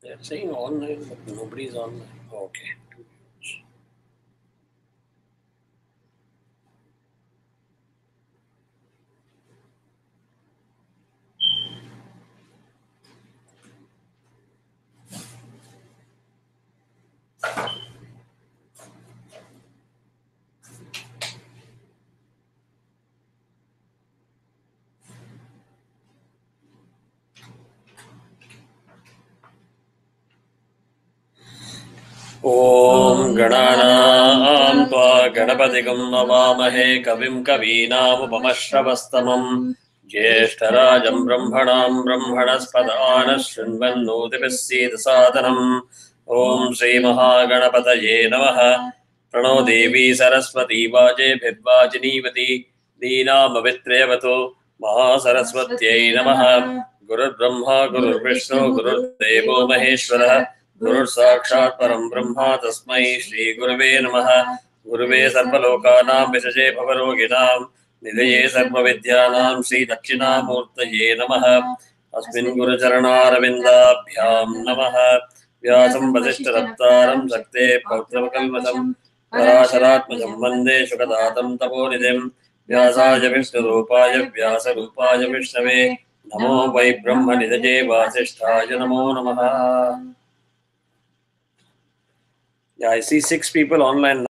They're saying online, but nobody's online. Okay. Om Gananam Tva Ganapatigam Navamahe Kavim Kavinam Upamashravastamam Jyeshtarajam Brahmanam Brahmanaspadana Shunvannotipissid Sadhanam Om Sri Mahaganapataye Namaha Prano Devi Saraswati Vaje Bhidvajinivati Deenam Avitrayavato Mahasaraswatyai Namaha Guru Brahma Guru Vishnu Guru Devo Maheshwara Guru Sakshat Param Brahma Tasmai Shri Gurave Namaha Gurave Sarvalokanam Vishaje Bhavaroginam Nidaye Sarvavidyanam Shri Dakshinamurtaye Namaha Asmin Guru Charanarvindabhyam Namaha Vyasam Vasishtaraptaram Sakte Pautrakalmasam Parasharatmajam Vande Shukadatam Taponidhim Vyasaja Vishnu Vyasa Rupaya Vishnave Namo Vai Brahma Nidaje Vasishthaja Namo Namaha. Yeah, I see 6 people online now,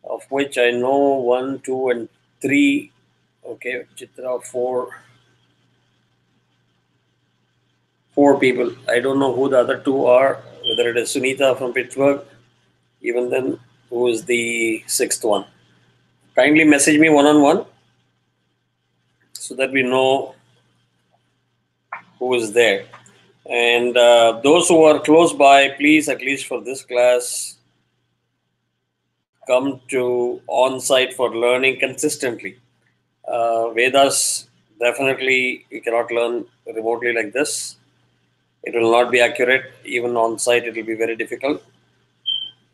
of which I know 1, 2, and 3. Okay, Chitra, 4 people. I don't know who the other 2 are, whether it is Sunita from Pittsburgh, even then, who is the 6th one. Kindly message me one-on-one so that we know who is there. And those who are close by, please, at least for this class, come to on-site for learning consistently. Vedas, definitely you cannot learn remotely like this. It will not be accurate. Even on-site, it will be very difficult.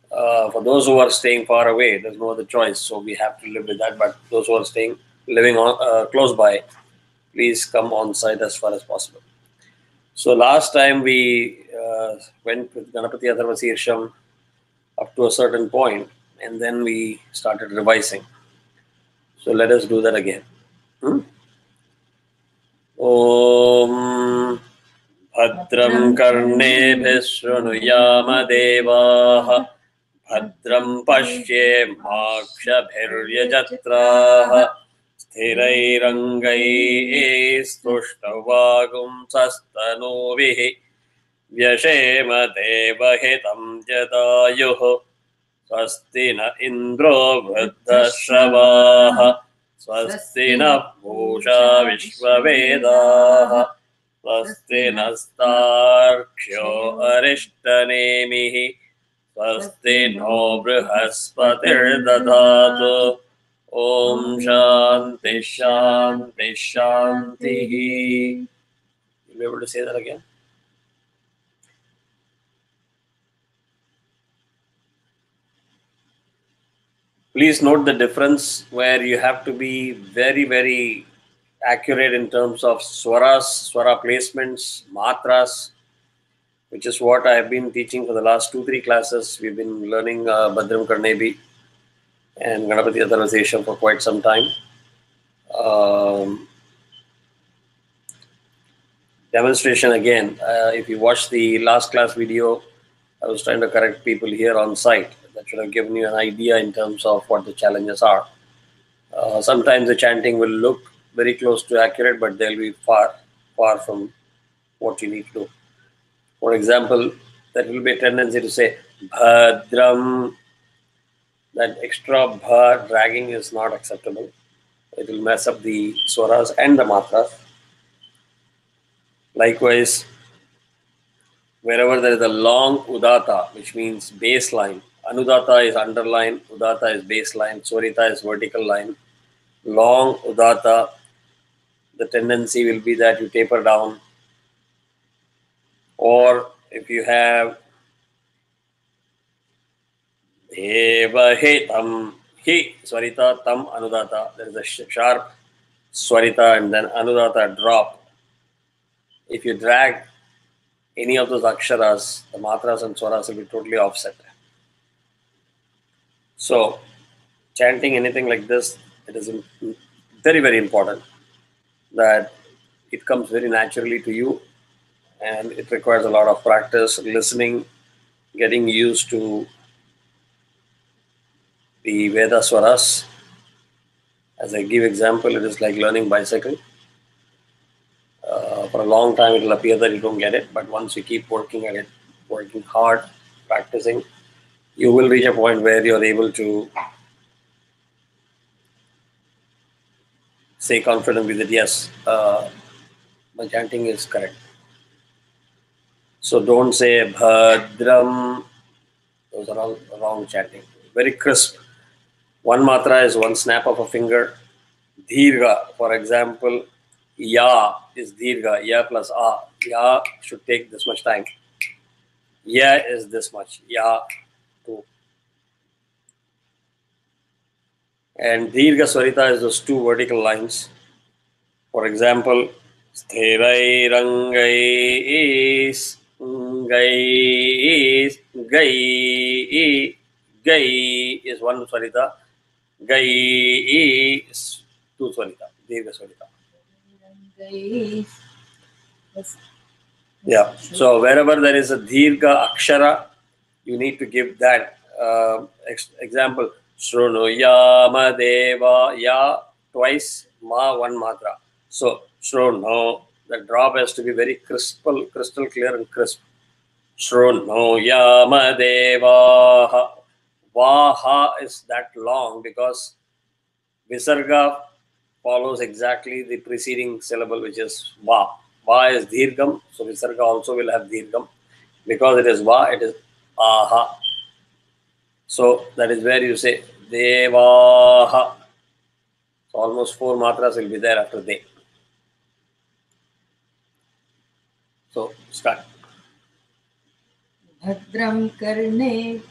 For those who are staying far away, there's no other choice. So we have to live with that. But those who are living on close by, please come on-site as far as possible. So last time we went with Ganapati Atharva Shirsham up to a certain point, and then we started revising. So let us do that again. Om Bhadram Karnebhih Shrunuyama Devaah Bhadram Pashye Makshabhiryajatraah Sthirairangai Stuštavagum Sastanovih Vyashema Devahitam Jadayuh Swasti na Indro Vruddhashravah Swasti na Bhusha Vishvavedah Swasti nastarkshyo arishtanemihi Swasti no Brihaspati'r dadhatu Om Shanti Shanti Shanti. You'll be able to say that again? Please note the difference where you have to be very, very accurate in terms of swaras, swara placements, matras, which is what I have been teaching for the last 2-3 classes. We've been learning Bhadram Karnebi and Ganapati Atharva Shirsham for quite some time. Demonstration again. If you watch the last class video, I was trying to correct people here on site. That should have given you an idea in terms of what the challenges are. Sometimes the chanting will look very close to accurate, but they'll be far from what you need to do. For example, there will be a tendency to say Bhadram. That extra bha dragging is not acceptable. It will mess up the swaras and the matras. Likewise, wherever there is a long udata, which means baseline, anudata is underline, udata is baseline, swarita is vertical line. Long udata, the tendency will be that you taper down. Or if you have Eva he tam he swarita tam anudata, there is a sharp swarita and then anudata drop. If you drag any of those aksharas, the matras and swaras will be totally offset. So, chanting anything like this, it is very, very important that it comes very naturally to you, and it requires a lot of practice, listening, getting used to the Veda swaras. As I give example, it is like learning bicycle. For a long time, it will appear that you don't get it, but once you keep working at it, working hard, practicing, you will reach a point where you are able to say confidently that yes, my chanting is correct. So don't say bhadram. Those are all wrong chanting. Very crisp. One matra is one snap of a finger. Dhirga, for example, ya is dhirga, ya plus a. Ya should take this much time. Ya is this much. Ya, 2. And Dirgha Swarita is those 2 vertical lines. For example, Sthirairangais, Gais, Gai, Gai is 1 Swarita, Gai is 2 Swarita, Dirgha Swarita. Yeah, so wherever there is a Dirgha Akshara, you need to give that example. Shrunuyama Deva, Ya twice, Ma 1 matra. So Shruno, the drop has to be very crystal clear and crisp. Shrunuyama Deva. Vaha is that long because Visarga follows exactly the preceding syllable, which is Va. Va is Dhirgam, so Visarga also will have Dhirgam. Because it is Va, it is Aha. So that is where you say Devaha. So almost 4 matras will be there after De. So start. Bhadram karne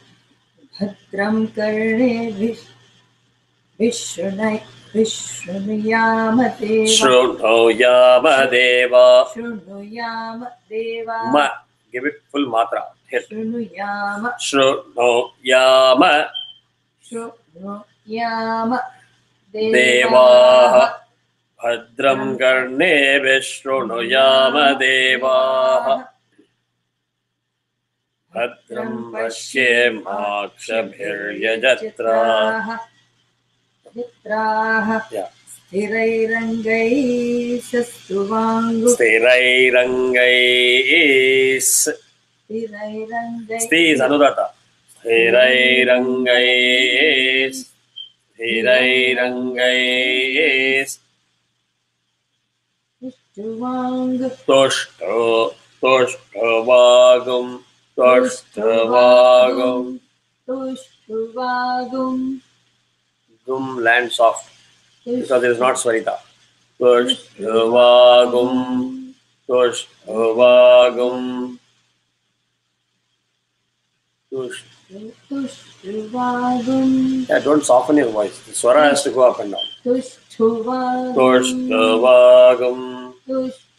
Vishrunayama Deva. Shrunuyama Deva. Shrunuyama Deva. Ma. Give it full matra. Hit. Shrunuyama. Shrunuyama. Shrunuyama Devaha. Bhadram karne Vishrunuyama Devaha. Bhadram Pashyem Akshabhiryajatra. Yeah. Sthirairangais Stuvangu. Sthirairangais. Sthi is Anudata. Sthirairangais. Sthirairangais. Toshto. Toshtovagum. Toshtovagum. Toshtovagum. Gum land soft because it is not Swarita. Toshtovagum. Toshtovagum. Tushtvagum. Yeah, don't soften your voice. The swara has to go up and down. Tushtvagum. Toshtvagum.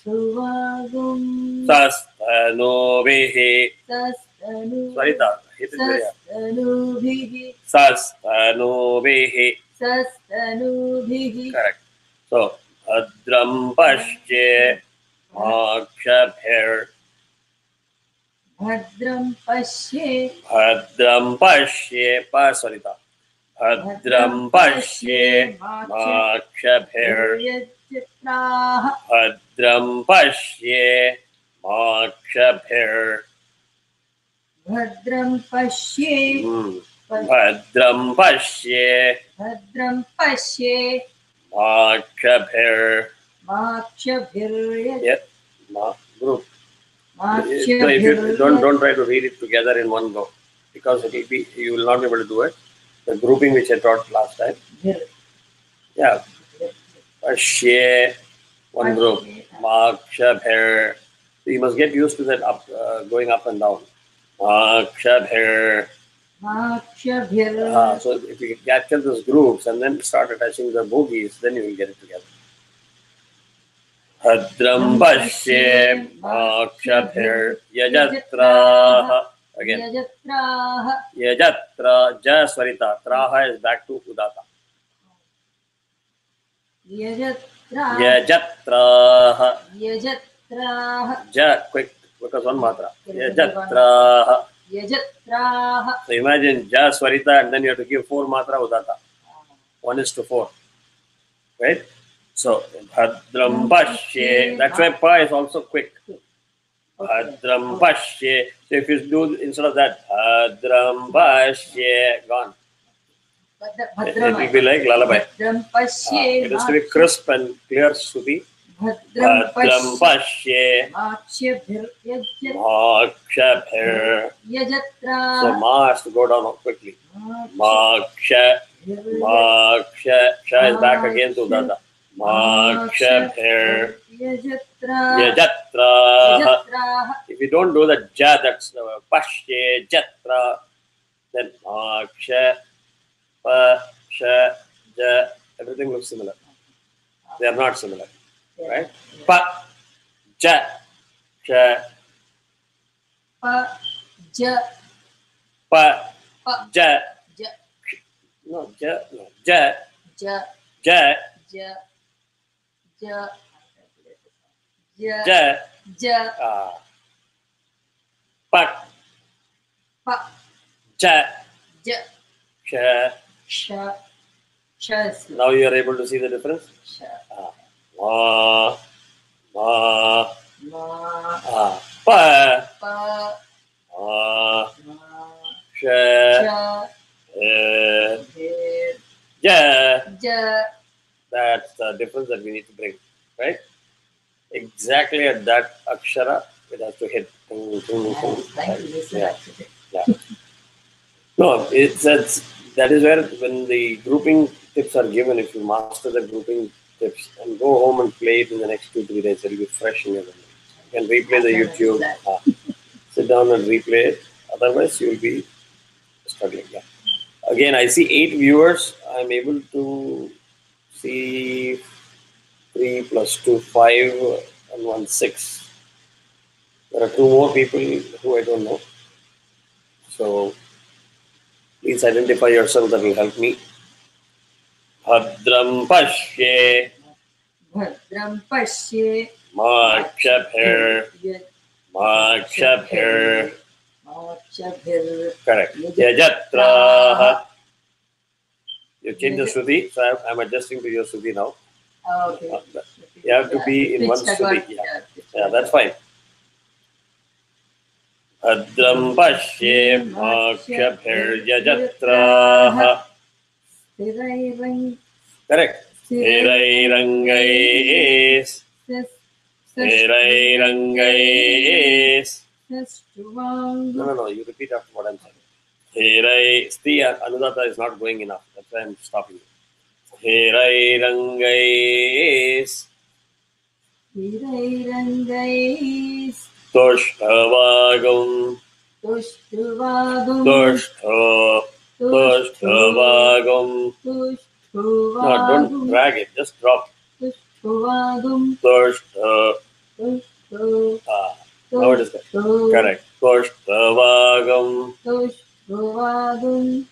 Tushtvagum. Sastanovihi. Swarita. Sastanubihi. Sastanovihi. Sastanubihi. Correct. So, Bhadram Pashye Makshabhir. Bhadram Pashye. Bhadram Pashye Swarita. Bhadram Pashye Makshabhir. Bhadram Pashye Makshabhir. Bhadram Pashye. Bhadram Pashye. Bhadram Pashye. Makshabhir. Makshabhir. Yep. Group. So if you don't try to read it together in one go, because it will be, you will not be able to do it. The grouping which I taught last time. Yeah. Pashye, one group. Makshabhir. So you must get used to that up, going up and down. Makshabhir. Makshabhir. So if you capture those groups and then start attaching the bogies, then you will get it together. Bhadram Pashye Makshabhir Yajatraha. Again. Yajatraha. Yajatra Jaswarita. Traha is back to Udata. Yajatraha. Yajatraha. Yajatraha. Ja, quick, because one matra. Yajatraha. Yajatraha. So imagine Jaswarita and then you have to give 4 matra Udata. 1:4. Right? So Bhadram Pashye. That's why Pa is also quick. Bhadram Pashye. So if you do instead of that, Bhadram Pashye, gone. It will be like lullaby. Bhadram Pashye. It has to be crisp and clear, Shruti. Bhadram Pashye Makshabhir Makshabhir. Yajatraha. So Ma has to go down quickly. Maksha. Maksha. Sha is back again to Udata. Makshabhir Yajatraha. If you don't do the Ja, that's Pashye Jatra, then Maksha, Pasha, Ja, everything looks similar. They are not similar. Right? Pa, Ja, Sha, Pa, Ja, Pa, Pa, Ja, Ja, no, Ja, no, Ja, Ja, Ja, Ja, Ja, Ja, Ja, Ja, Pa, Pa, Ja, Ja, Sha. Sha, Sha is slow. Now you are able to see the difference? Sha, Ma, Ma, Ma, Pa, Pa, Ma, Sha, Sha, Bhir, Ja. Ja. That's the difference that we need to bring, right? Exactly at that akshara, it has to hit. Yeah. No, that is where when the grouping tips are given, if you master the grouping tips and go home and play it in the next 2-3 days, it'll be fresh in your memory. You can replay the YouTube, sit down and replay it. Otherwise, you'll be struggling. Yeah. Again, I see 8 viewers. I'm able to see 3 plus 2, 5, and 1, 6. There are 2 more people who I don't know. So please identify yourself, that will help me. Bhadram Pashye Bhadram Pashye Makshabhir Makshabhir. Makshabhir. Correct. Yajatraha. You change the Shruti, so I'm adjusting to your Shruti now. Okay. You have to be in one Shruti. Yeah, that's fine. Bhadram Pashye Makshabhir Yajatraha. Correct. Thirairangais. Thirairangais. No, you repeat after what I'm saying. Thirai. Sti Anudata is not going enough. That's why I'm stopping you. Thirairangais. Thirairangais. Tushtavagam. Tushtavagam. Tushtavagam. No, don't drag it. Just drop. Tushtavagam. Now it is correct. Tushtavagam. Tushtavagam.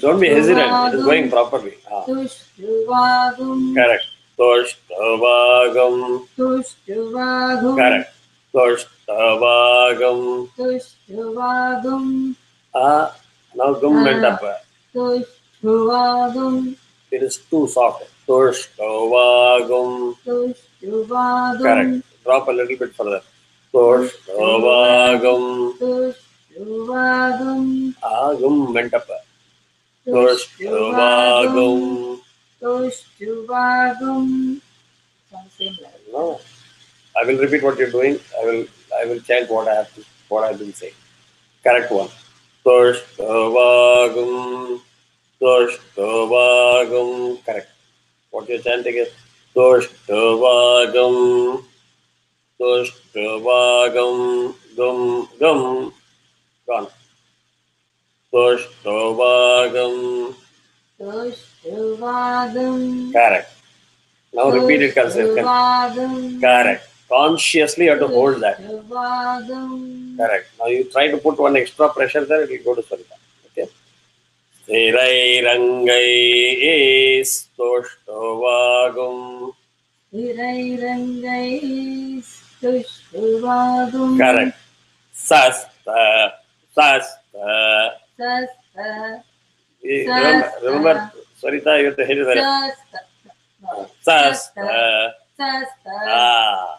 Don't be hesitant. It is going properly. Tushtavagam. Correct. Tushtavagam. Tushtavagam. Correct. Tushtavagam. Tushtavagam. Now gum went up. Tushtavagam. It is too soft. Tushtavagam. Tushtavagam. Correct. Drop a little bit further. Tushtavagam. Tushtavagam. Gum went up. Tushtavagam. Tushtavagam. No. I will repeat what you're doing. I will chant what I've been saying. Correct one. Tushtavagam. Tushtavagam. Correct. What you're chanting is Tushtavagam. Tushtavagam. Gum. Gum. Gone. Tushtavagam. Tushtavagam. Correct. Now repeat it consistently. Tushuvadum. Correct. Consciously you have to hold that. Tushuvadum. Correct. Now you try to put one extra pressure there, it will go to Swarita. Okay. Thirairangai Stoshtovagum. Thirairangai Tushuvadum. Correct. Sasta. Sasta. Sasta. Remember, Swarita, you have to hit it very. Sasta. Sasta. Ah.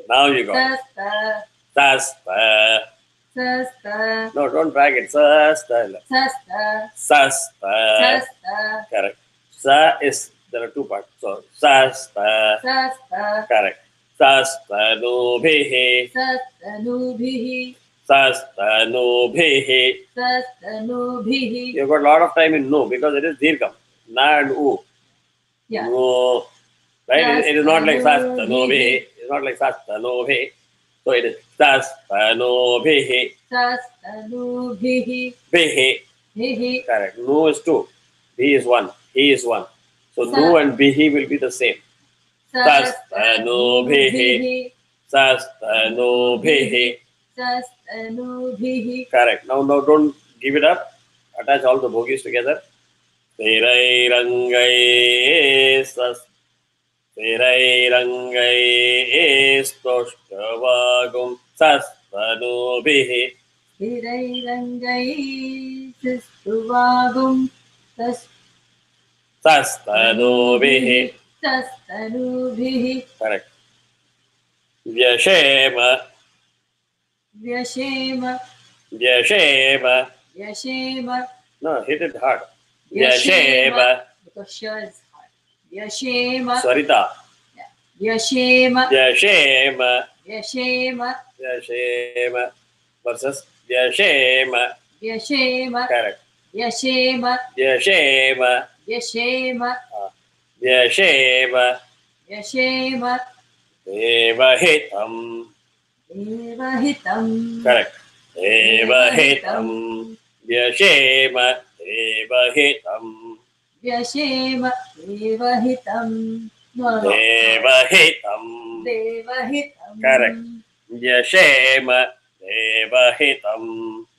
Now you got it. Sasta. Sasta. No, don't drag it. Sasta. Sasta. Sasta. Sasta. Correct. Sa is, there are two parts. So, sasta. Sasta. Correct. Sastanubhihi. Sastanubhihi. Sastanubhihi. Sastanubhihi. You've got a lot of time in no because it is dirgham. Na and u. Yeah. No. Right? It is not like sastanubhihi. It's not like sastanubhihi. So it is sastanubhihi. Sastanubhihi. Bihi. Hihi. Correct. No is two. He is one. He is one. So no and bihi will be the same. Sastanubhihi. Sastanubhihi. Sastanubhihi. Correct. Now don't give it up. Attach all the bogies together. Thirairangai Thirairangai Stoshkavagum Sastanubhihi. Thirairangai Sustuvagum. Sastanubhihi. Sastanubhihi. Correct. Vyashema. Vyashema. Vyashema. Vyashema. No, hit it hard. Vyashema. Vyashema. Because Sha is hard. Vyashema. Swarita. Vyashema. Vyashema. Vyashema. Vyashema. Versus Vyashema. Vyashema. Correct. Vyashema. Vyashema. Vyashema. Vyashema. Vyashema. Devahitam. Devahitam. Correct. Devahitam. Vyashema. Devahitam. Vyashema. Devahitam. No. Devahitam. Devahitam. Correct. Vyashema. Devahitam.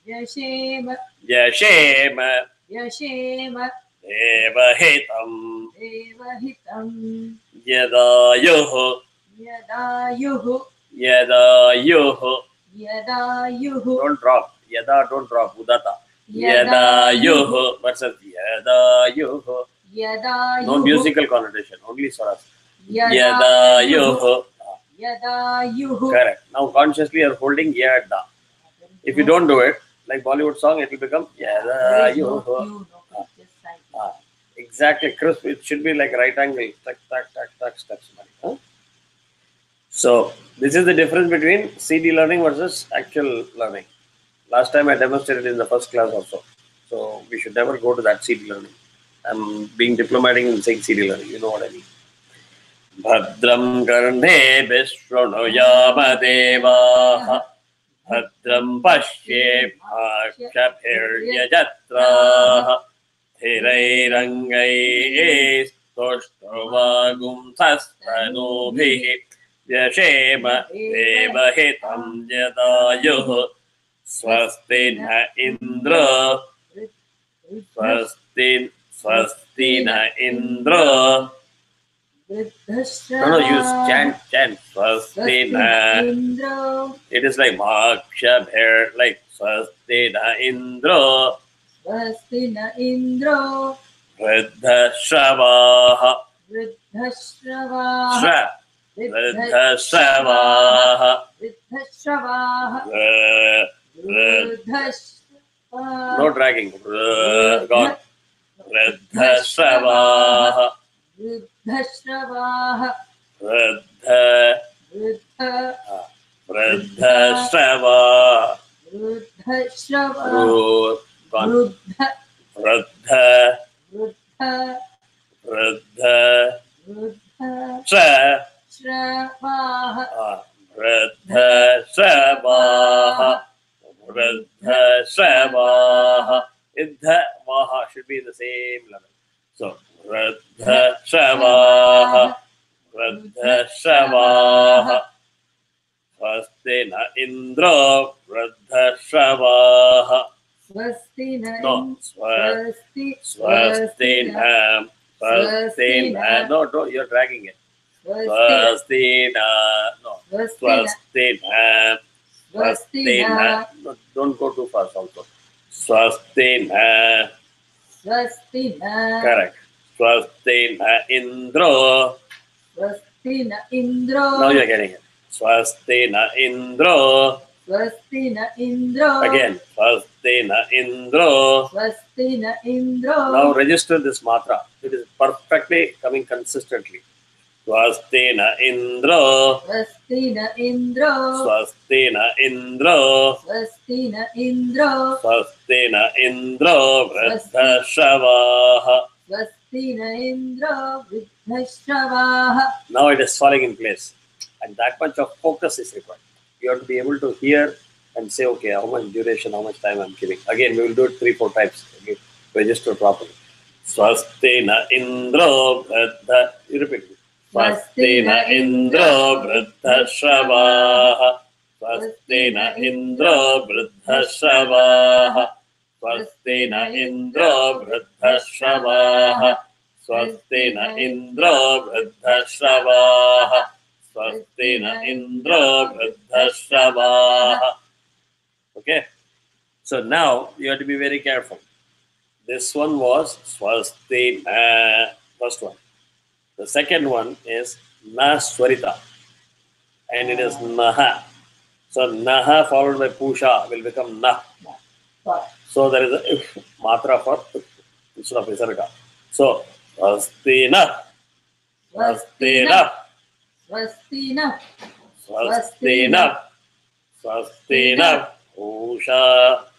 Vyashema. Vyashema. Vyashema. Devahitam. Devahitam. Yadayuhu. Yadayuhu. Yadayuhu. Yadayuhu. Don't drop. Yada, don't drop. Udata. Yadayuhu. Yadayuhu versus Yadayuhu. Yadayuhu. No musical connotation, only swaras. Yadayuhu. Yadayuhu. Yadayuhu. Correct. Now consciously you are holding Yada. If you don't do it, like Bollywood song, it will become Yadayuhu. Exactly, crisp. It should be like right angle. Tuck, tuck, tuck, tuck, tuck. Huh? So this is the difference between CD learning versus actual learning. Last time I demonstrated in the first class also. So we should never go to that CD learning. I'm being diplomatic in saying CD learning. You know what I mean. Bhadram karne vishranuyama devaha Bhadram pashye bhakshaphiryajatra Thirairangai Stoshtovagum Sastanubhihi Vyashema Devahitam Yadayuhu Swasti na Indra Swasti na Indra. No, use chant. Swasti na. It is like Bhakshabhir, like Swasti na Indra. Swasti na Indro. Vridhashravaha. Vridhashravaha. Vridhashravaha. Vridhashravaha. Vridhashravaha. No dragging. Gone. Vridhashravaha. Vridhashravaha. Vridhashravaha. Vridhashravaha. Vridha. Vridha. Vridha. Shravaha. Vridhashravaha. Vridhashravaha. Idha vaha should be in the same level. So, Vruddhashavaha, Vruddhashavaha, Swastina Indra, Vruddhashavaha. Swastina No, Swasti Swastina, Swastina. No, you're dragging it. Swastina, no, Swastina, Swastina. No, don't go too fast also. Swastina. Swastina. Correct. Swastina Indra. Swastina Indro. Now you're getting it. Swastina Indra. Swastina Indro. Again. Swastina Indra. Swastina Indro. Now register this matra. It is perfectly coming consistently. Swastina Indra. Swastina Indro. Swastina Indra. Swastina Indro. Swastina Indra. Vruddhashavaha. Swastina Indro Vruddhashavaha. Now it is falling in place. And that much of focus is required. You have to be able to hear and say, okay, how much duration, how much time I'm giving. Again, we will do it 3-4 times. Okay, register properly. Swastina Indra Vruddha. You repeat it. Swastina Indra Vruddhashavaha. Swastina Indra Vruddhashavaha. Swastina Indra Vruddhashavaha. Swastina Indra Vruddhashavaha. Swastina Indra Vruddhashavaha. Okay. So now you have to be very careful. This one was Swastina, first one. The second one is Na Swarita. And it is Naha. So Naha followed by Pusha will become Na. So there is a matra for instead of Visarga. So Swastina. Swastina. Swastina. Swastina. Swastina. Pusha.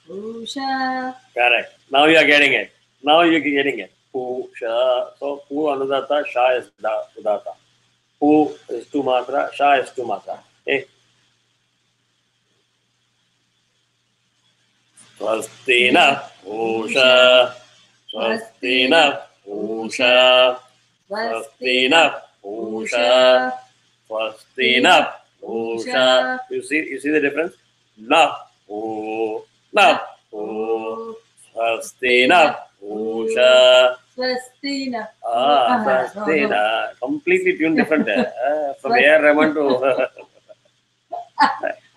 Pusha. Correct. Now you are getting it. Now you are getting it. Pusha. So Pu Anudata, Sha is Udata. Pu is 2 matra, Sha is 2 matra. Okay. Swastina. Pusha. Swastina. Pusha. Swastina. Pusha. Swastina. Pusha. You see the difference? Na. Na. Swastina. Pusha. Swastina. Swastina. Completely tuned different. From A.R. Rahman to.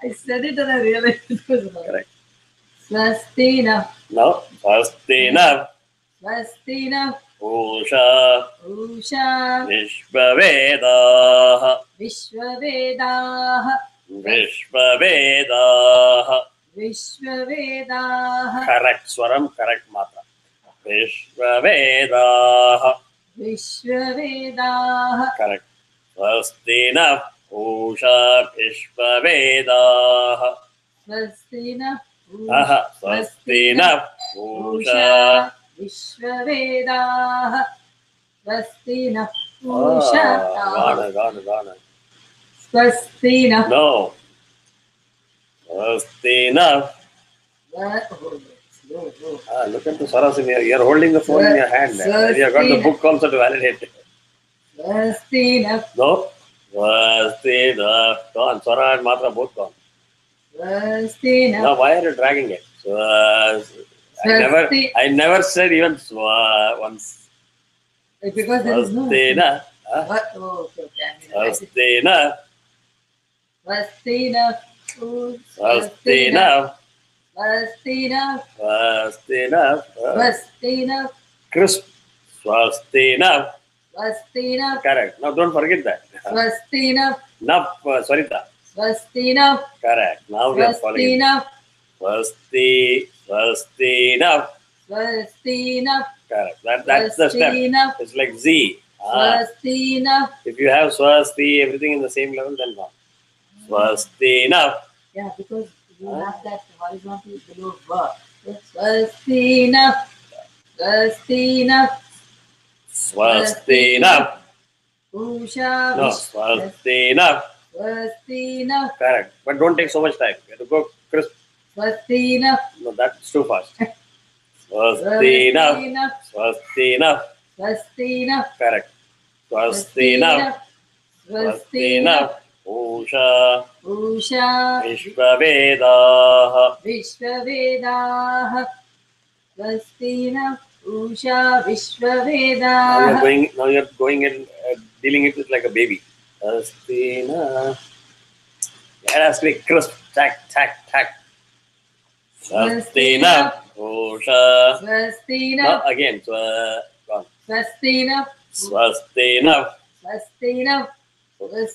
I said it and I realized it was wrong. Correct. Swastina. No. Swastina. Swastina. Pusha. Pusha. Vishvavedaha. Vishvavedaha. Vishvavedaha. Vishvavedaha. Correct swaram, correct matra. Vishvavedaha. Vishvavedaha. Correct. Swastina Pusha Vishvavedaha. Swastina. Swastina Pusha. Vishvavedaha. Swastina. Pusha. Gana. Swastina. No. Swastina. Look at the Swaras in here. You're holding the phone in your hand. You have got the book also to validate it. Swastina. No. Swastina. Gone. Swara and Matra both gone. Swastina. Now why are you dragging it? I never said even once. Because there is no. Swastina. What? Oh, okay. Swastina. Swastina. Swastina. Swastina. Swastina. Swastina. Crisp. Swastina. Swastina. Correct. Now don't forget that. Swastina. Nap Swarita. Swastina. Correct. Now we are following. Swastina. Swastina. Swastina. Correct. That's the step. It's like Z. Swastina. If you have Swasti, everything in the same level, then no. Swastina. Yeah, because you have that horizontal below verb. Swastina. Swastina. Swastina. Pusha. No, Swastina. Swastina. Correct. But don't take so much time. You have to go crisp. Swastina. No, that's too fast. Swastina. Swastina. Swastina. Correct. Swastina. Swastina. Usha. Usha. Vishvavedaha. Vishvavedah. Swastina. Usha. Now Vishvavedah. you're going and dealing it with like a baby. Swastina. It has to be crisp. Tack, tack, tack. Swastina. Usha. Swastina. Now again. Swastina. Swastina. Swastina.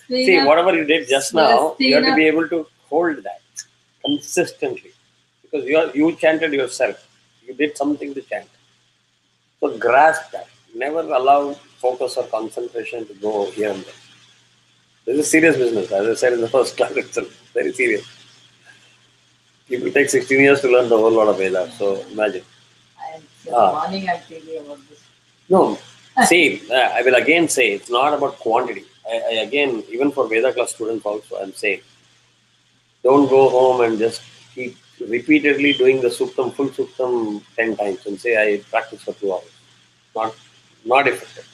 See, whatever you did just now, you have to Swastina. be able to hold that consistently. Because you chanted yourself. You did something to chant. So grasp that. Never allow focus or concentration to go here and there. This is serious business, as I said in the first class itself. Very serious. People take 16 years to learn the whole lot of Vedas. So imagine. Morning I'm thinking about this. No. See, I will again say it's not about quantity. I again, even for Veda class students also, I'm saying, don't go home and just keep repeatedly doing the suktam, full suktam 10 times and say, I practice for 2 hours. Not effective.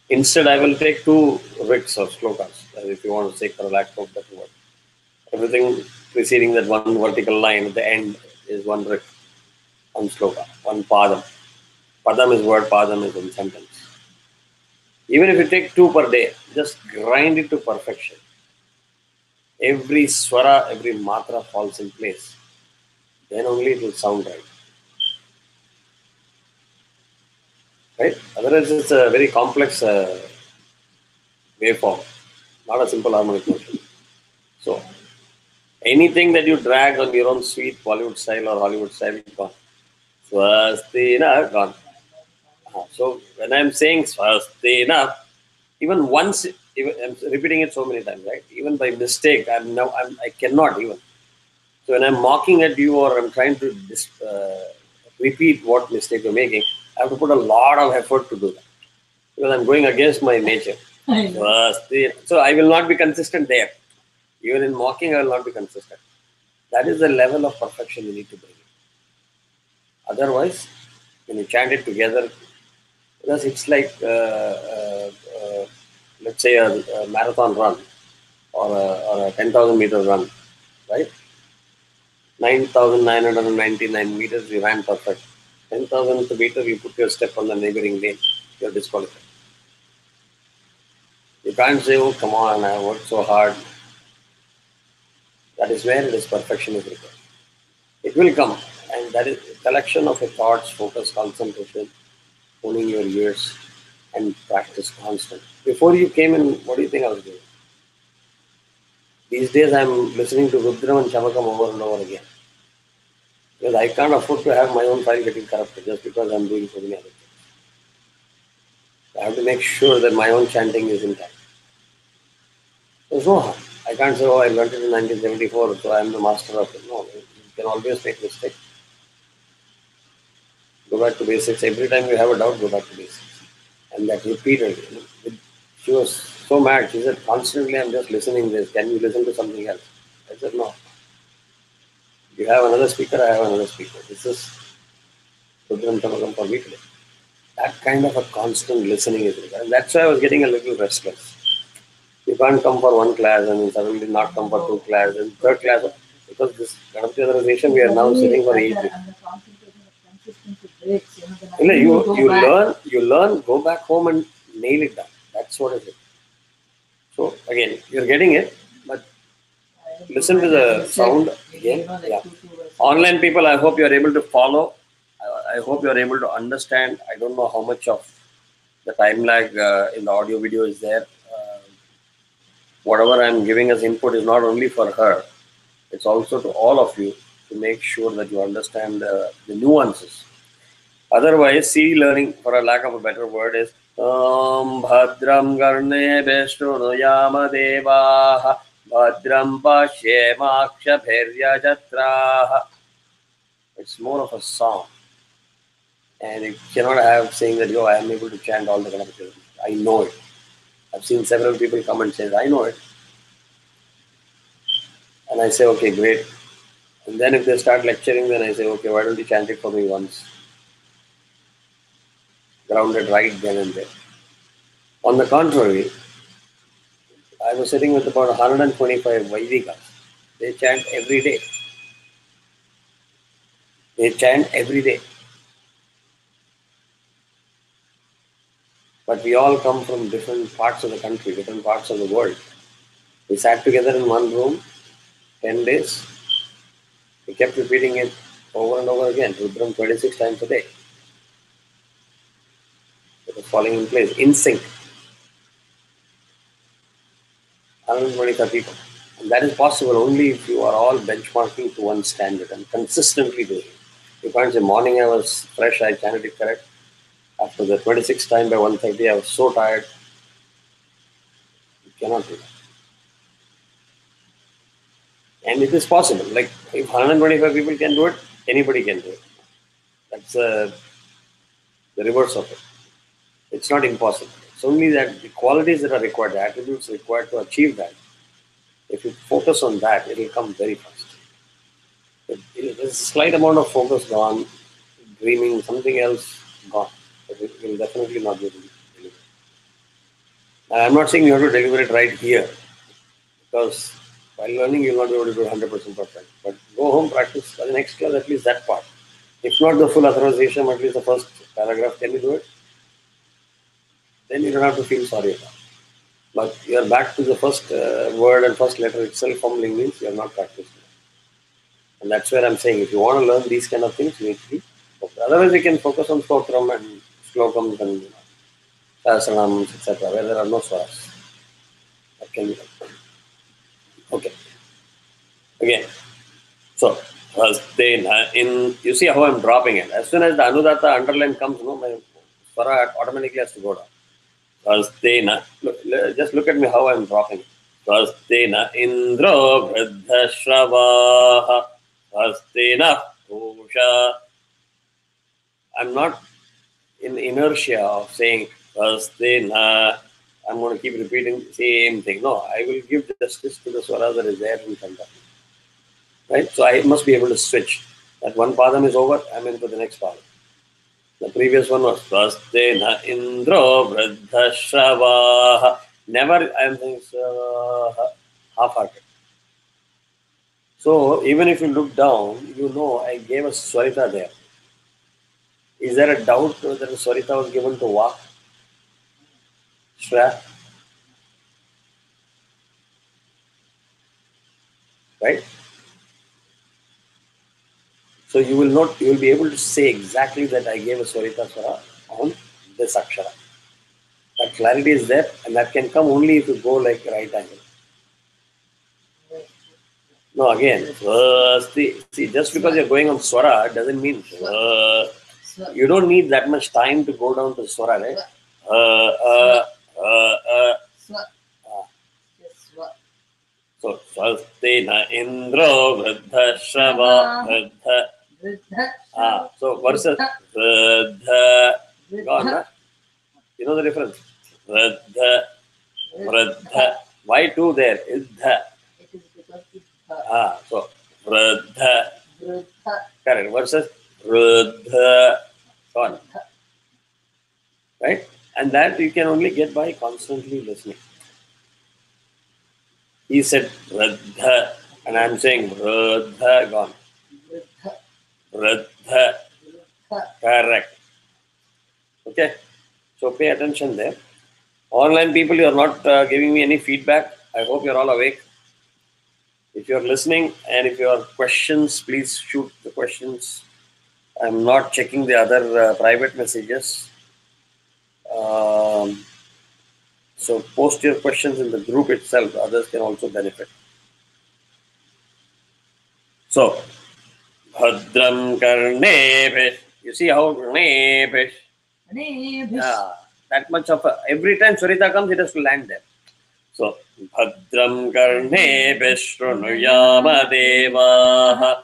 Instead, I will take 2 riks or slokas, if you want to say for lack of that word. Everything preceding that one vertical line at the end is 1 rik, 1 sloka, 1 padam. Padam is word, padam is one sentence. Even if you take 2 per day, just grind it to perfection. Every swara, every matra falls in place. Then only it will sound right. Right? Otherwise, it's a very complex waveform, not a simple harmonic motion. So, anything that you drag on your own sweet Bollywood style or Hollywood style, gone. Swastina, gone. So, when I'm saying Swastina, even once, I'm repeating it so many times, right? Even by mistake, I cannot even. So when I'm mocking at you or I'm trying to repeat what mistake you're making, I have to put a lot of effort to do that because I'm going against my nature. So I will not be consistent there. Even in mocking, I will not be consistent. That is the level of perfection you need to bring in. Otherwise, when you chant it together, because it's like, let's say, a marathon run or a 10,000 meter run, right? 9,999 meters, you ran perfect. 10,000th meter, you put your step on the neighboring lane, you're disqualified. You can't say, oh, come on, I worked so hard. That is where this perfection is required. It will come, and that is a collection of your thoughts, focus, concentration, honing your ears, and practice constant. Before you came in, what do you think I was doing? These days, I'm listening to Rudram and Chamakam over and over again. Because I can't afford to have my own file getting corrupted just because I'm doing so many other things. I have to make sure that my own chanting is intact. There's no harm. I can't say, oh, I learned it in 1974, so I'm the master of it. No, you can always make mistakes. Go back to basics. Every time you have a doubt, go back to basics. And that repeatedly. She was so mad. She said, constantly, I'm just listening to this. Can you listen to something else? I said, no. You have another speaker, I have another speaker. This is Rudram Chamakam for me today. That kind of a constant listening is required. That's why I was getting a little restless. You can't come for one class and suddenly not come for 2 classes and 3rd class. Because this Ganapati organization, we are now sitting for 8 weeks. You learn, go back home and nail it down. That's what it is. So again, you're getting it, but listen to the sound again. Yeah. Online people, I hope you're able to follow. I hope you're able to understand. I don't know how much of the time lag in the audio video is there. Whatever I'm giving as input is not only for her, it's also to all of you to make sure that you understand the nuances. Otherwise, C learning, for a lack of a better word, is Bhadram Garne Veshunuyama Devaha Bhadram Pashyemakshabhirya Jatraha. It's more of a song. And you cannot have saying that, yo, I am able to chant all the Ganapati. I know it. I've seen several people come and say, I know it. And I say, okay, great. And then if they start lecturing, then I say, okay, why don't you chant it for me once? grounded right then and there. On the contrary, I was sitting with about 125 Vaidikas. They chant every day. They chant every day. But we all come from different parts of the country, different parts of the world. We sat together in one room, 10 days. We kept repeating it over and over again, Rudram 26 times a day. It was falling in place, in sync. 125 people. And that is possible only if you are all benchmarking to one standard and consistently doing it. You can't say, morning I was fresh, I chanted it correct. After the 26th time by 1:30, I was so tired. You cannot do that. And it is possible. Like, if 125 people can do it, anybody can do it. That's the reverse of it. It's not impossible. It's only that the qualities that are required, the attributes required to achieve that, if you focus on that, it will come very fast. There's a slight amount of focus gone, dreaming, something else gone. But it will definitely not be able to deliver. I'm not saying you have to deliver it right here, because while learning, you'll not be able to do 100% perfect. But go home, practice for the next class, at least that part. If not the full authorization, at least the first paragraph, can you do it? Then you don't have to feel sorry about it. But you're back to the first word and first letter itself fumbling means you're not practicing. And that's where I'm saying, if you want to learn these kind of things, you need to be focused. Otherwise, you can focus on stotram and slokams and sahasranamams, etc., where there are no swaras. That can be done. Okay. Again. So, you see how I'm dropping it. As soon as the Anudatta underline comes, my swara automatically has to go down. Just look at me how I'm dropping it. Swastina Indro Vridha Shravaha Swastina Pusha. I'm not in inertia of saying Swastina. I'm going to keep repeating the same thing. No, I will give justice to the swara that is there in front of me. Right? So I must be able to switch. That one padam is over, I'm into the next padam. The previous one was Swastena Indro Vridha Shravaha. Never I'm saying half-hearted. So even if you look down, you know I gave a Swarita there. Is there a doubt that the Swarita was given to Vak? Shra? Right? So you will be able to say exactly that I gave a Swarita Swara on this Akshara. That clarity is there, and that can come only if you go like right angle. No, again, see, just because you're going on Swara doesn't mean you don't need that much time to go down to Swara, right? So, Swastina Indro Vridha Shrava Vridha. So, versus Vridha. Gone, huh? You know the difference? Vridha, Vridha. Why two there? Idha. It is because Idha. So, Vridha. Vridha. Correct. Versus Vridha. Gone. Right? And that you can only get by constantly listening. He said Vridha, and I'm saying Vridha, gone. Vridha. Vridha. Vridha. Correct. Okay? So pay attention there. Online people, you are not giving me any feedback. I hope you're all awake. If you're listening and if you have questions, please shoot the questions. I'm not checking the other private messages. So post your questions in the group itself. Others can also benefit. So, Bhadram Karnebish. You see how Karnebish. Yeah, that much of every time Swarita comes, it has to land there. So, Bhadram Karnebish Shrunuyama Devaha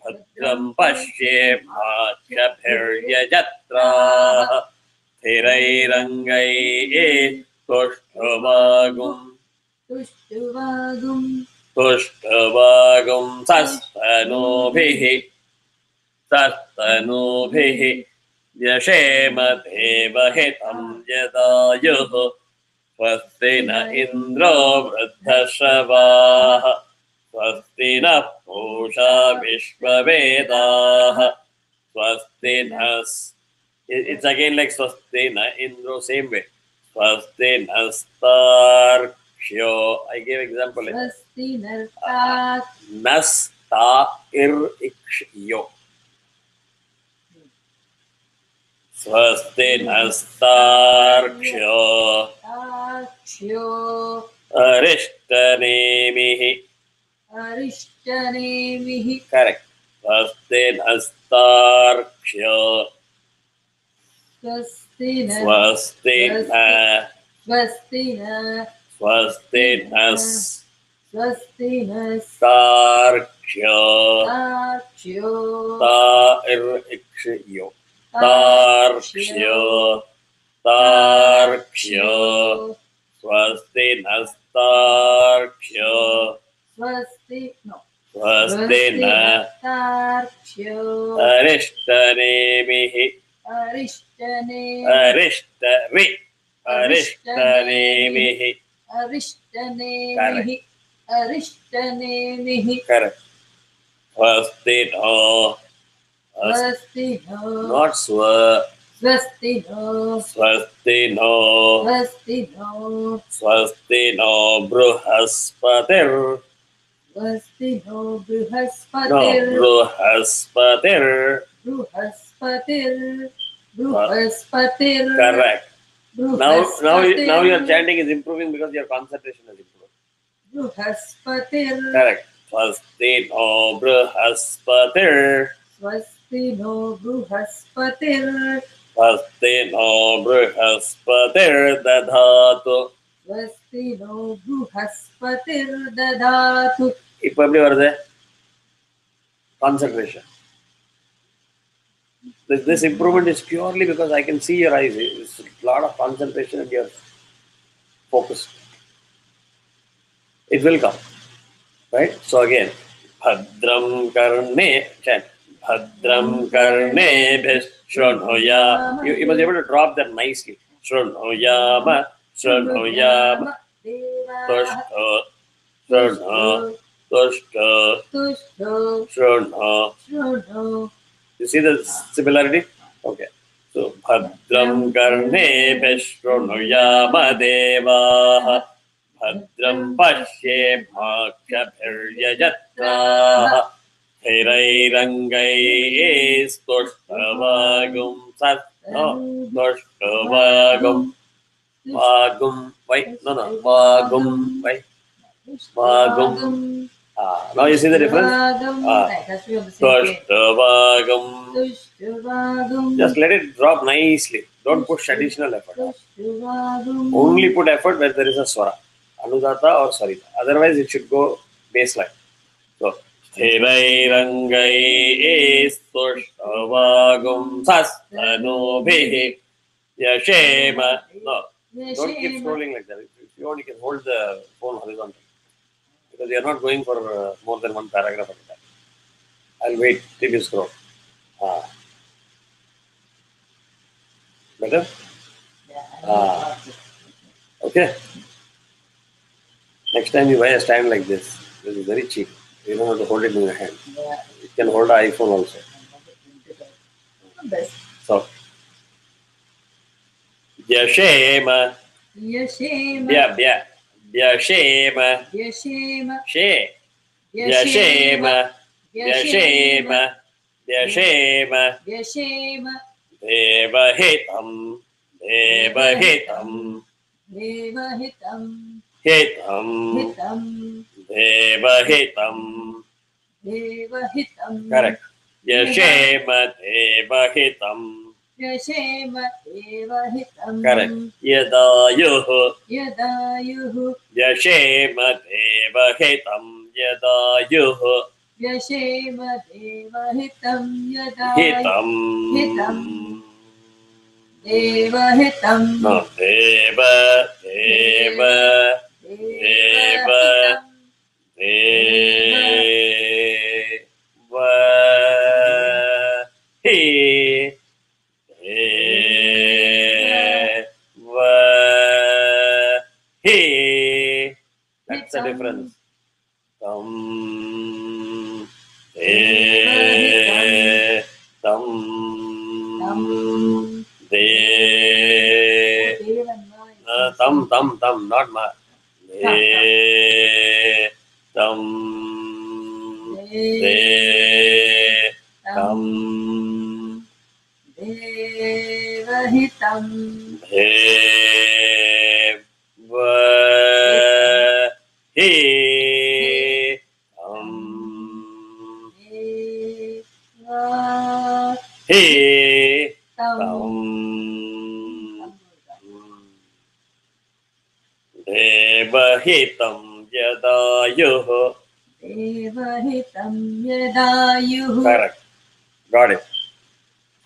Bhadram Pashye Bhakhyabhirya Jatra Thirairangai Tushtvagum Tushtuvagum. Tushtvagum Sastanubhihi Sastanubhihi व्यशेम देवहितं यदायुः स्वस्ति न इन्द्रो वृद्धश्रवाः स्वस्ति नः पूषा विश्ववेदाः स्वस्ति it's again like swasti na indro, same way. Swasti nastarkshyo. I gave example. Swasti nartat. Nasta irikshyo. Swasti nastarkshyo. Akshyo. Arishtanemihi. Arishtanemihi. Correct. Swasti nastarkshyo. Swasti na. Swasti na. Swasti na. Swasti nas. Swasti nas. Tarkshyo. Akshyo. Tarikshyo. Tarkshyo. Tarkshyo. Swasti nastarkshyo. Swasti no. Swasti na. Tarkshyo. Arishtanemihi. Arishtane. Arishtari. Arishtanemihi. Arishtanemihi. Arishtanemihi. Correct. Swasti no. Swasti no. Not swa. Swasti no. Swasti no. Swasti no. Swasti no bruhaspatir. Swasti no. No, Bruhaspatir. bruhaspatir. Bruhaspatir. Bruhaspatir. Correct. Now Bruhaspatir. your chanting is improving because your concentration has improved. Bruhaspatir. Correct. Swasti no bruhaspatir. Swasti no. Bruhaspatir. Swasti no bruhaspatir dadhatu. Swasti no. Bruhaspatir dadhatu. Ipo eppadi varudhu? Concentration. This improvement is purely because I can see your eyes. It's a lot of concentration and you're focused. It will come. Right? So again, Bhadram Karne, chant. Bhadram Karne Bhishranhoya. You must be able to drop that nicely. Shranhoyama, Shranhoyama, Tushta, Shranha, Tushta, Tushto. Shranha. Shruno. You see the similarity? Okay. So, Bhadram Karne Bhishranhoyama Devaha. Bhadram Pashye Bhakshabhiryajatra. Thirairangai Stushtvagum Sat. No, Stushtvagum. Vagum. Wait, no. Vagum. Wait. Vagum. Now you see the difference? That's we on the same page. Stushtvagum. Tushtvagum. Just let it drop nicely. Don't push additional effort. Tushtvagum. Only put effort where there is a swara. Anudata or sarita. Otherwise, it should go baseline. So, Thirairangai Stushtvagum Sastanubhihi Yashema. No, don't keep scrolling like that. If you want, you can hold the phone horizontal. Because you are not going for more than one paragraph at a time. I'll wait till you scroll. Better? Okay. Next time you buy a stand like this. This is very cheap. You don't have to hold it in your hand. You can hold an iPhone also. So, Yashema. Yashema. Bya. Yashema. Yashema. She. Yashema. Yashema. Yashema. Yashema. Devahitam. Devahitam. Devahitam. Hitam. Hitam. Devahitam. Devahitam. Correct. Yashema Devahitam. Yashema Devahitam. Correct. Yadayuhu. Yadayuhu. Yashema Devahitam. Yadayuhu. Yashema Devahitam. Hitam. Hitam. Devahitam. No, Deva. Deva. Deva. He. the difference? Tam de tam de tam not ma de tam de tam Devahitam Devahitam yadayuh. Devahitam yadayuh. Correct. Got it.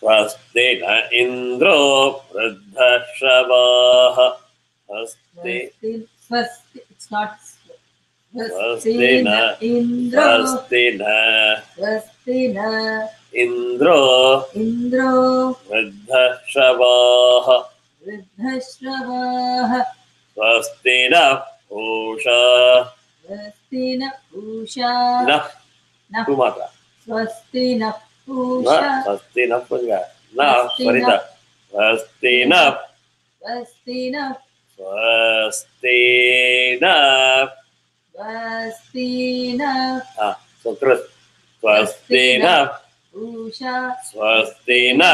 Swastina Indro Vridhashavaha. Swasti. It's not. Swastina Indro. Swastina Indro Indro Vridhashavaha. Vridhashavaha. Swastina Usha. Swastina Usha. Na. Tumatra. Swastina Na. Usha. Swastina Punga. Na. Sarita. Swastina. Swastina. Swastina. Swastina. So Chris. Swastina. Usha. Swastina.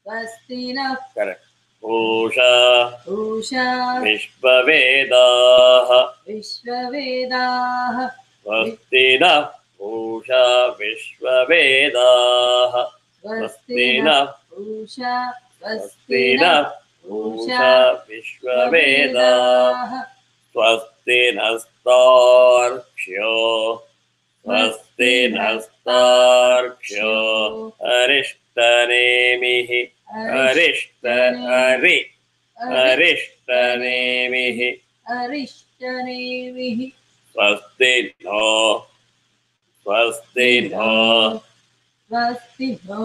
Swastina. Correct. Usha. Usha. Vishvavedaha. Vishvavedaha. Swastina. Usha Vishvavedaha. Swastina. Usha. Swastina. Usha Vishvavedaha. Swastinastarkshyo. Swastinastarkshyo. Arishtanemihi. Arishtanemihi. Arishtanemihi. Swastino. Swastino. Swastino.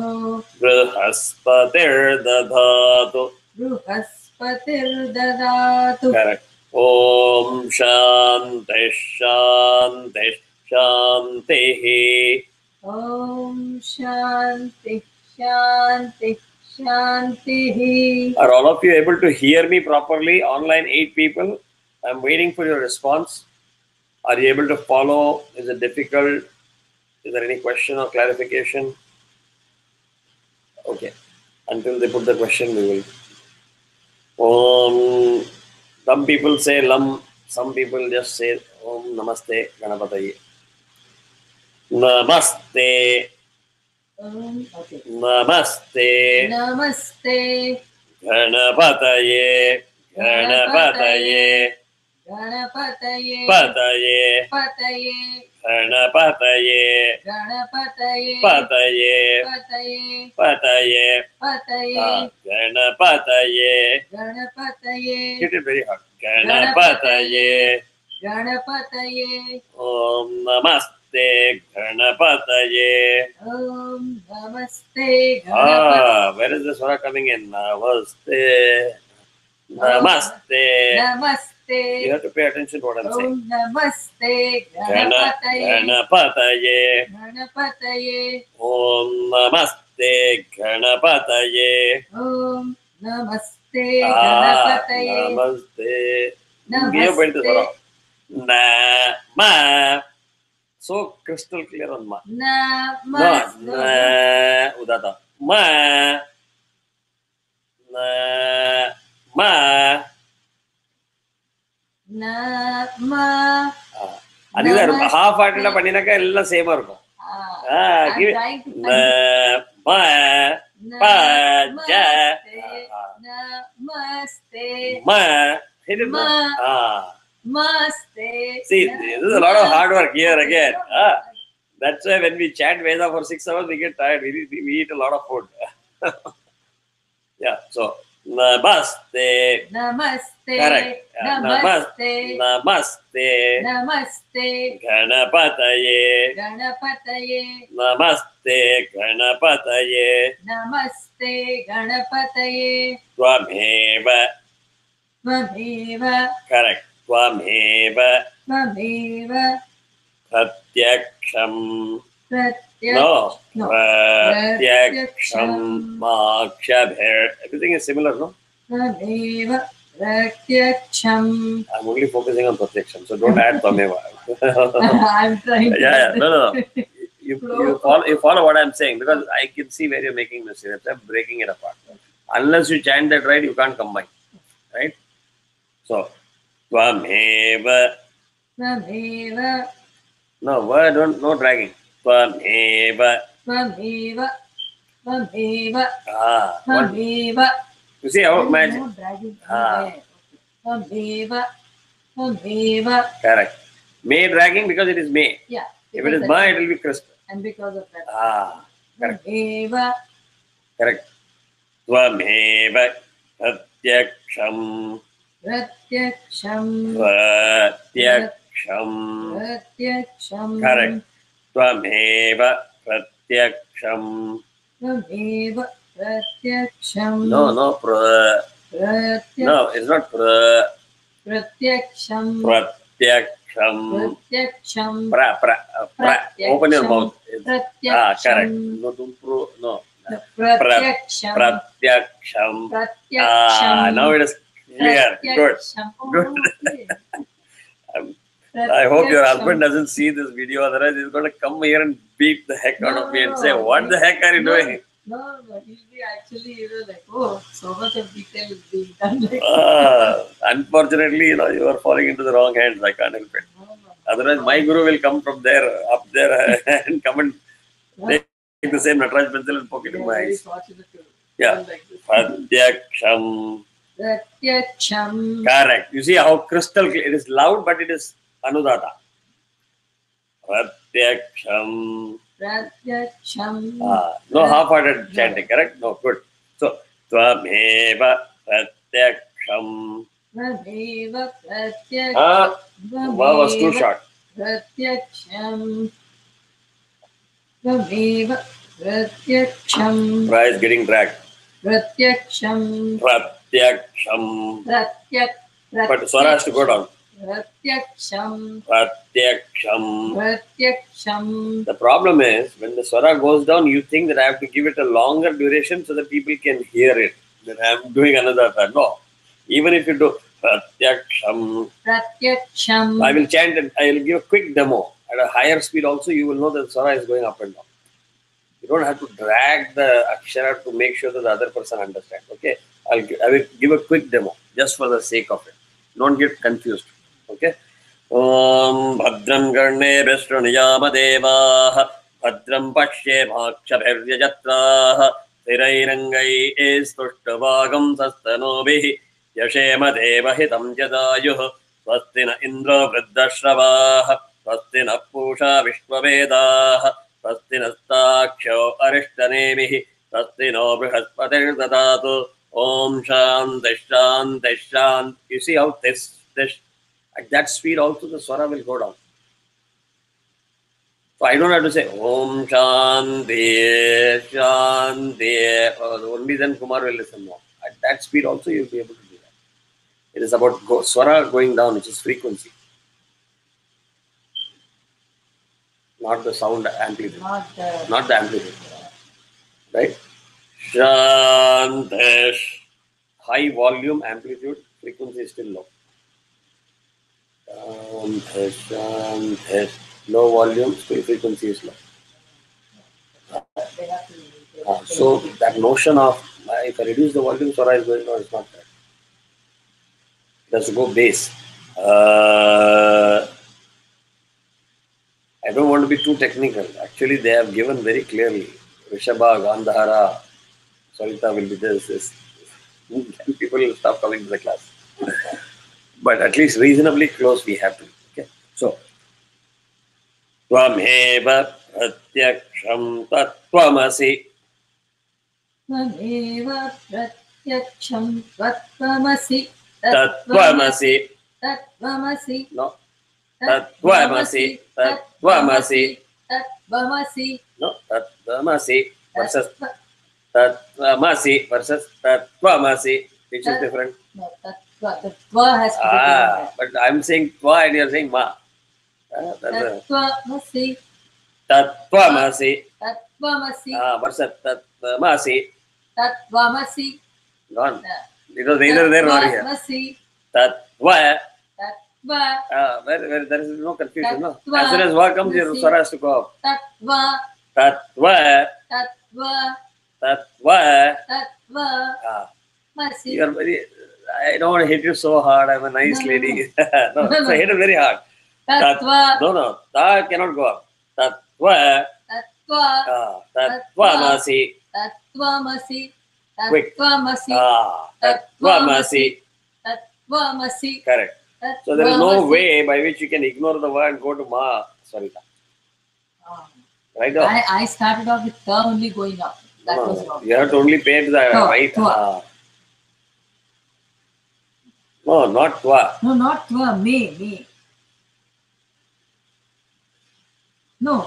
Brihaspati'r dadhatu. Brihaspati'r dadhatu. Correct. Om Shanti Shanti Shantihi. Om Shanti Shanti Shantihi. Are all of you able to hear me properly? Online 8 people. I'm waiting for your response. Are you able to follow? Is it difficult? Is there any question or clarification? Okay. Until they put the question, we will. Some people say Lam. Some people just say Om Namaste Ganapataye. Namaste. Okay. Namaste. Namaste. Ganapataye. Ganapataye. Ganapataye. Pataye. Pataye. Ganapataye. Ganapataye. Pataye. Pataye. Pataye. Pataye. Ganapataye. Ganapataye. Hit it very hard. Ganapataye. Ganapataye. Om Namaste Ganapataye. Om Namaste Ganapataye. Where is the swara coming in? Namaste. Namaste. Namaste. You have to pay attention to what I'm saying. Om Namaste Ganapataye. Ganapataye. Ganapataye. Om Namaste Ganapataye. Om Namaste Ganapataye. Namaste. Namaste. Ma. So crystal clear on ma. Namaste. Na. Udata. Ma. Na. Ma. Nama. அது half hearted பண்ணினாக்கா எல்லாம் சேமா இருக்கும். I'm trying to Namaste. See, this is a lot of hard work here again. That's why when we chant Veda for 6 hours, we get tired. We eat a lot of food. Yeah, so Namaste. Namaste. Correct. Namaste. Namaste. Namaste. Ganapataye. Ganapataye. Namaste Ganapataye. Namaste Ganapataye. Twameva. Tvameva. Correct. Twameva. Tvameva. Pratyaksham. Pratyaksham. No. No. Pratyaksham. Makshabhir. Everything is similar, no? Tvameva. Pratyaksham. I'm only focusing on Pratyaksham, so don't add Tvameva. I'm trying to. Yeah. No. You follow what I'm saying, because I can see where you're making mistakes. I'm breaking it apart. Unless you chant that right, you can't combine. Right? So, Tvameva. Tvameva. No, no dragging. Tvameva. Tvameva. Tvameva. One. Tvameva. You see how magic? No dragging anywhere. Tvameva. Tvameva. Correct. May dragging because it is may. Yeah. If it is ma, it will be crisp. And because of that. Correct. Tvameva. Correct. Tvameva. Pratyaksham. Pratyaksham. Pratyaksham. Pratyaksham. Correct. Tvameva. Pratyaksham. Tvameva. Pratyaksham. No. No, it's not Pratyaksham. Pratyaksham. Pratyaksham. Open your mouth. Pratyaksham. Correct. No. Pratyaksham. Pratyaksham. Pratyaksham. Now it is clear. Good. Good. I hope your husband doesn't see this video, otherwise he's going to come here and beat the heck out of me and say, what the heck are you doing? No, he'll be actually like, oh, so much of detail is being done. Like Unfortunately, you are falling into the wrong hands. I can't help it. Otherwise, my guru will come from there, up there, and come and take the same Nataraj pencil and poke it in my eyes. Yeah. Pratyaksham. Pratyaksham. Correct. You see how crystal clear. It is loud, but it is anudata. Pratyaksham. Pratyaksham. No half-hearted chanting, correct? No, good. So, Tvameva Pratyaksham. Tvameva Pratyaksham. Va was too short. Pratyaksham. Tvameva Pratyaksham. Pra is getting dragged. Pratyaksham. Pratyaksham. But Swara has to go down. Pratyaksham. Pratyaksham. Pratyaksham. The problem is, when the Swara goes down, you think that I have to give it a longer duration so that people can hear it. That I am doing another part. No. Even if you do Pratyaksham. Pratyaksham. I will chant and I will give a quick demo. At a higher speed also, you will know that Swara is going up and down. You don't have to drag the Akshara to make sure that the other person understands. Okay? I will give a quick demo just for the sake of it. Don't get confused. Okay? Om Bhadram Garne Vishraniyama Devaha Bhadram Pashye Bhakshabhiryajatraha Thirairangai Estushtabhagam Sastanobhi Yashema Devahitam Jadayuh Swastina Indra Vriddashravaha Swastina Pusha Vishwavedaha Swastina Staksho Arishtanemihi Swastino Brihaspatir Dadatu Om Shanti Shanti Shanti. You see how this at that speed also the Swara will go down. So I don't have to say Om Shanti Shanti. Only then Kumar will listen more. At that speed also you will be able to do that. It is about Swara going down, which is frequency. Not the sound amplitude. Not the amplitude. Right? Shanti. High volume, amplitude, frequency is still low. Shanti. Low volume, still frequency is low. So that notion of if I reduce the volume, Swara is going down, it's not that. It has to go bass. I don't want to be too technical. Actually, they have given very clearly. Rishabha, Gandhara, Sarita will be this. Then people will stop coming to the class. But at least reasonably close we have to. Okay. So, Tvameva Pratyaksham Tattvamasi. Tvameva Pratyaksham Tattvamasi. Tattvamasi. Tattvamasi. No. Tattvamasi. Tattvamasi. Tattvamasi. No. Tattvamasi versus Tattvamasi versus Tattvamasi. Which is different? No, tattva. The tva has to be given there. But I'm saying twa and you're saying ma. That's a Tattvamasi. tattvamasi. Tattvamasi. What's that? Tattvamasi. Tattvamasi. Gone. It was neither there nor here. Tattvamasi. Tattva. Tattva. Where there is no confusion, no? Tattva. As soon as va comes, your swara has to go up. Tattva. Tattva. Tattva. Tattva. Tattva. Masi. You are very. I don't want to hit you so hard. I'm a nice lady. No, so hit it very hard. Tattva. No. Ta cannot go up. Tattva. Tattva. Tattvamasi. Tattvamasi. Quick. Tattvamasi. Tattvamasi. Tattvamasi. Correct. So there is no way by which you can ignore the word and go to ma. Sorry. Right now. I started off with ta only going up. That was wrong. You have to only pay to the right. No, not twa. No, not twa. Me. No,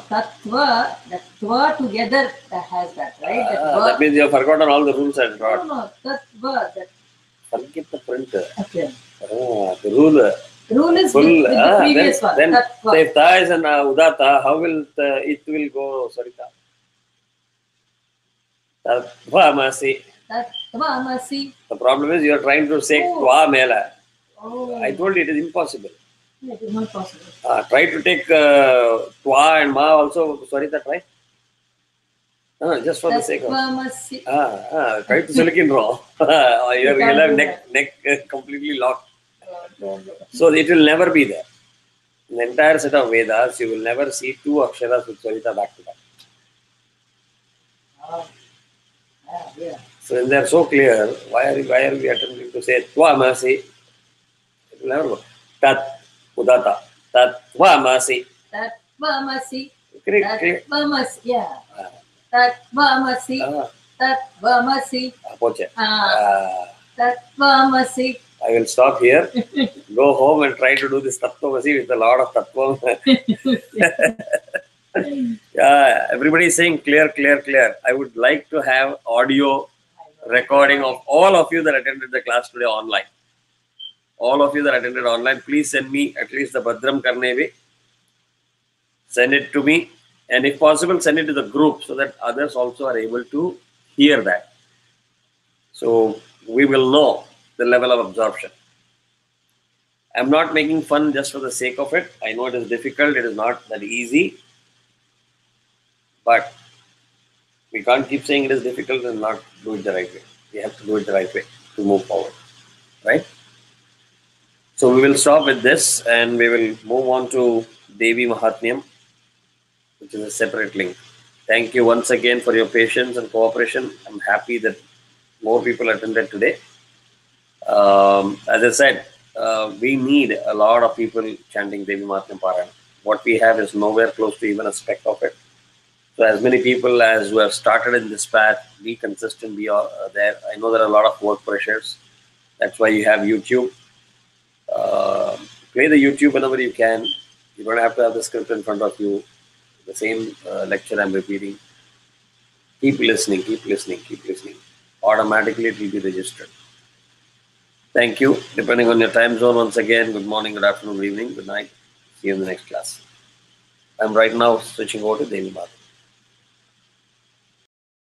tattva. The twa together that has that, right? That means you have forgotten all the rules I taught. No, tattva. That. Forget the print. Okay. The rule. Rule is Full, with the previous one. Then Tattva. if ta is an udata, how will it will go sarita? Tattvamasi. Tattvamasi. The problem is you are trying to say twa mela. Oh. I told you it is impossible. It is not possible. Try to take twa and ma also. Sarita, try. Just for the sake of. Try to silicon raw. You'll have neck completely locked. So it will never be there. In the entire set of Vedas, you will never see two aksharas with Sarita back to back. Yeah. So when they are so clear, why are we attempting to say Tvamasi? It will never go. Tat Udata. Tatvamasi. Tatvamasi. Correct. Tatvamasi. Yeah. Tatvamasi. Tatvamasi. Poche. Tatvamasi. I will stop here. Go home and try to do this Tattvamasi with a lot of Tattvam. Yeah, everybody is saying clear. I would like to have audio recording of all of you that attended the class today online. All of you that attended online, please send me at least the Bhadram Karnevi. Send it to me. And if possible, send it to the group so that others also are able to hear that. So we will know the level of absorption. I'm not making fun just for the sake of it. I know it is difficult. It is not that easy. But we can't keep saying it is difficult and not do it the right way. We have to do it the right way to move forward. Right? So we will stop with this and we will move on to Devi Mahatmyam, which is a separate link. Thank you once again for your patience and cooperation. I'm happy that more people attended today. As I said, we need a lot of people chanting Devi Mahatmyam Parayana. What we have is nowhere close to even a speck of it. So as many people as who have started in this path, be consistent, be there. I know there are a lot of work pressures. That's why you have YouTube. Play the YouTube whenever you can. You don't have to have the script in front of you. The same lecture I'm repeating. Keep listening. Automatically it will be registered. Thank you. Depending on your time zone, once again, good morning, good afternoon, good evening, good night. See you in the next class. I'm right now switching over to Devi Mahatmyam.